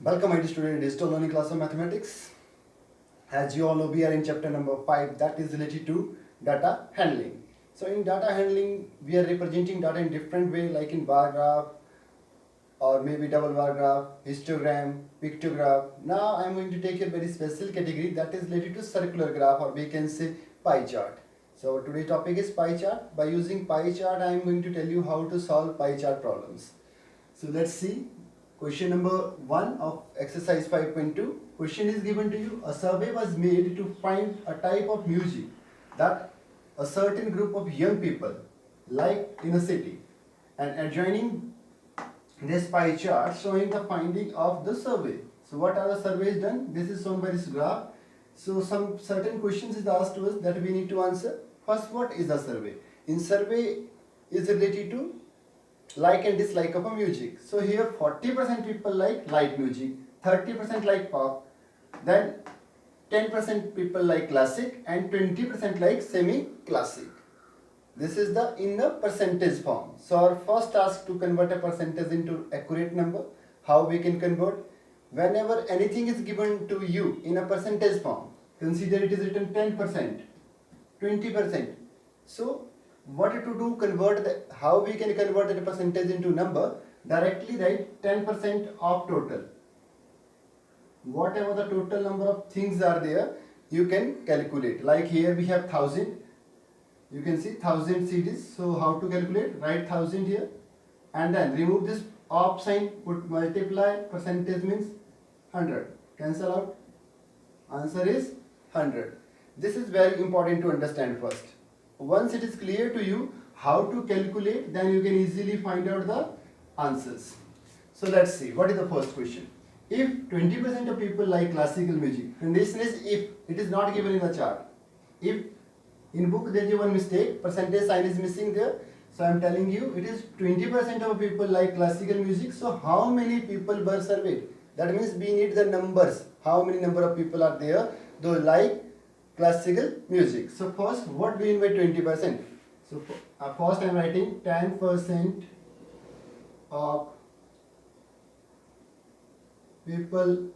Welcome, my dear student, in digital learning class of mathematics. As you all know, we are in chapter number 5, that is related to data handling. So in data handling, we are representing data in different way, like in bar graph or maybe double bar graph, histogram, pictograph. Now I am going to take a very special category that is related to circular graph, or we can say pie chart. So today's topic is pie chart. By using pie chart, I am going to tell you how to solve pie chart problems. So let's see. Question number 1 of exercise 5.2. Question is given to you. A survey was made to find a type of music that a certain group of young people like in a city, and adjoining this pie chart showing the finding of the survey. So what are the surveys done? This is shown by this graph. So some certain questions is asked to us that we need to answer. First, what is the survey? In survey is related to like and dislike of a music. So here 40% people like light music, 30% like pop, then 10% people like classic, and 20% like semi-classic. This is the in the percentage form. So our first task to convert a percentage into accurate number. How we can convert? Whenever anything is given to you in a percentage form, consider it is written 10%, 20%. So what to do, convert the, how we can convert the percentage into number? Directly write 10% of total. Whatever the total number of things are there, you can calculate. Like here we have 1000. You can see 1000 CDs. So how to calculate? Write 1000 here and then remove this op sign, put multiply, percentage means 100. Cancel out. Answer is 100. This is very important to understand first. Once it is clear to you how to calculate, then you can easily find out the answers. So let's see, what is the first question? If 20% of people like classical music, condition is if, it is not given in the chart. If in book there is one mistake, percentage sign is missing there. So I am telling you it is 20% of people like classical music. So how many people were surveyed? That means we need the numbers. How many number of people are there though like classical music? So first, what do you mean by 20%? So first I am writing 10% of people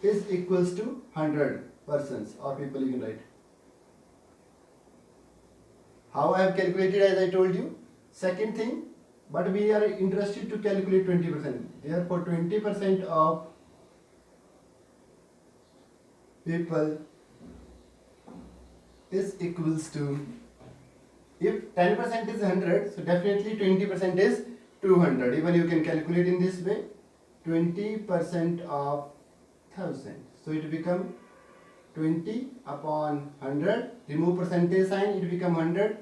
is equals to 100 persons or people, you can write. How I have calculated, as I told you. Second thing, but we are interested to calculate 20%. Therefore 20% of people is equals to, if 10% is 100, so definitely 20% is 200. Even you can calculate in this way, 20% of 1000. So it become 20 upon 100. Remove percentage sign, it become 100.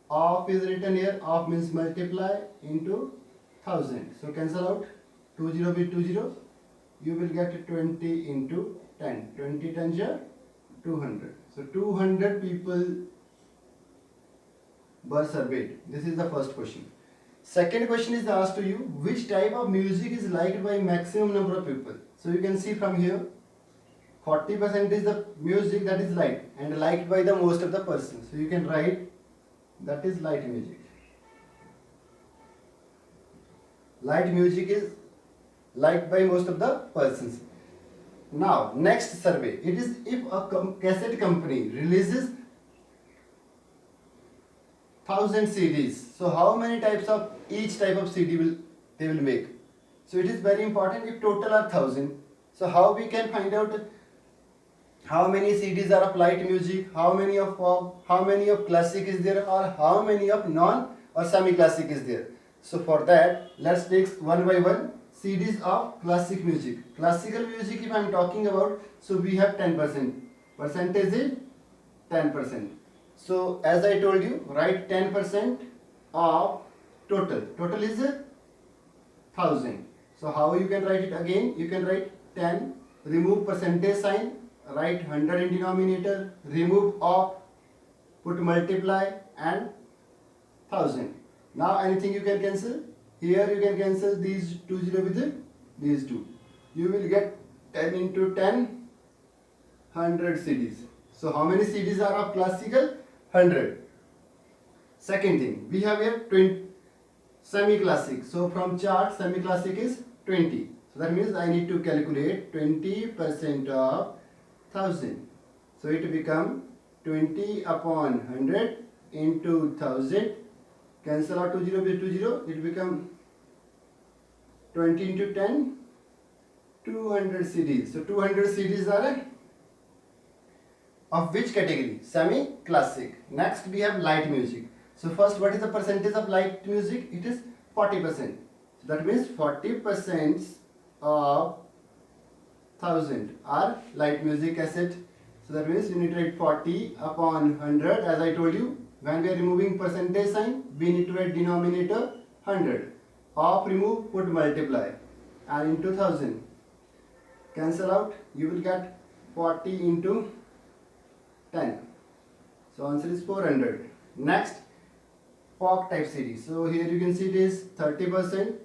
Of is written here, of means multiply into 1000. So cancel out, 20 with 20, you will get 20 into 10. 20 times 200. So 200 people were surveyed. This is the first question. Second question is asked to you, which type of music is liked by maximum number of people? So you can see from here, 40% is the music that is liked and liked by the most of the persons. So you can write that is light music. Light music is liked by most of the persons. Now next survey, it is if a cassette company releases 1000 CDs. So how many types of each type of CD they will make? So it is very important. If total are 1000, so how we can find out how many CDs are of light music, how many of pop, how many of classic is there, or how many of non or semi-classic is there? So for that, let's take one by one. CDs of classic music. Classical music, if I am talking about, so we have 10%. Percentage is 10%. So as I told you, write 10% of total. Total is 1000. So how you can write it again? You can write 10, remove percentage sign, write 100 in denominator, remove of, put multiply and 1000. Now anything you can cancel. Here you can cancel these 20 with these two. You will get 10 into 10, 100 CDs. So how many CDs are of classical? 100. Second thing, we have here 20 semi-classic. So from chart, semi-classic is 20. So that means I need to calculate 20% of 1000. So it become 20 upon 100 into 1000. Cancel out 20 with 20. It become 20 into 10. 200 CDs. So 200 CDs are of which category? Semi-classic. Next we have light music. So first, what is the percentage of light music? It is 40%. So that means 40% of 1000 are light music cassette. So that means you need to write 40 upon 100. As I told you, when we are removing percentage sign, we need to write denominator 100. Of remove, put multiply, and into 1000. Cancel out, you will get 40 into 10. So answer is 400. Next, POC type CD. So here you can see it is 30%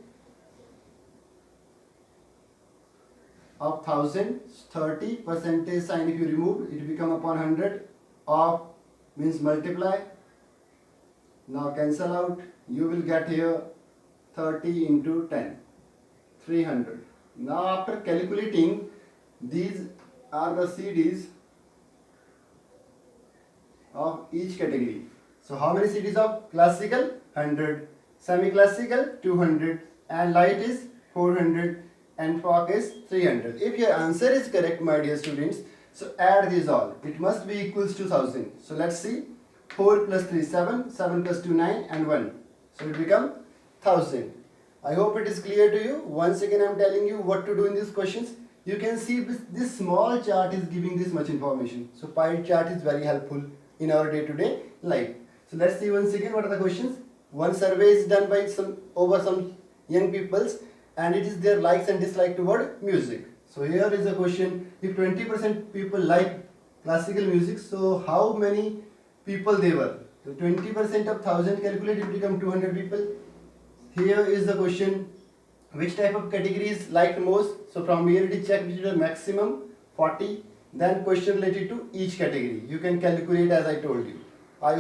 of 1000. 30 percentage sign if you remove, it become upon 100. Of means multiply. Now cancel out, you will get here 30 into 10. 300. Now after calculating, these are the CDs of each category. So how many CDs of classical? 100, semi-classical 200, and light is 400, and folk is 300. If your answer is correct, my dear students, so add these all. It must be equals to 1000. So let's see. 4 plus 3 7, 7 plus 2 9, and 1. So it become 1000. I hope it is clear to you. Once again I am telling you what to do in these questions. You can see this small chart is giving this much information. So pie chart is very helpful in our day-to-day life. So let's see once again what are the questions. One survey is done by some young peoples, and it is their likes and dislikes toward music. So here is a question: if 20% people like classical music, so how many people they were? So 20% of 1000 calculated become 200 people. Here is the question: which type of category is liked most? So from here it is check which is the maximum, 40. Then question related to each category. You can calculate as I told you. I hope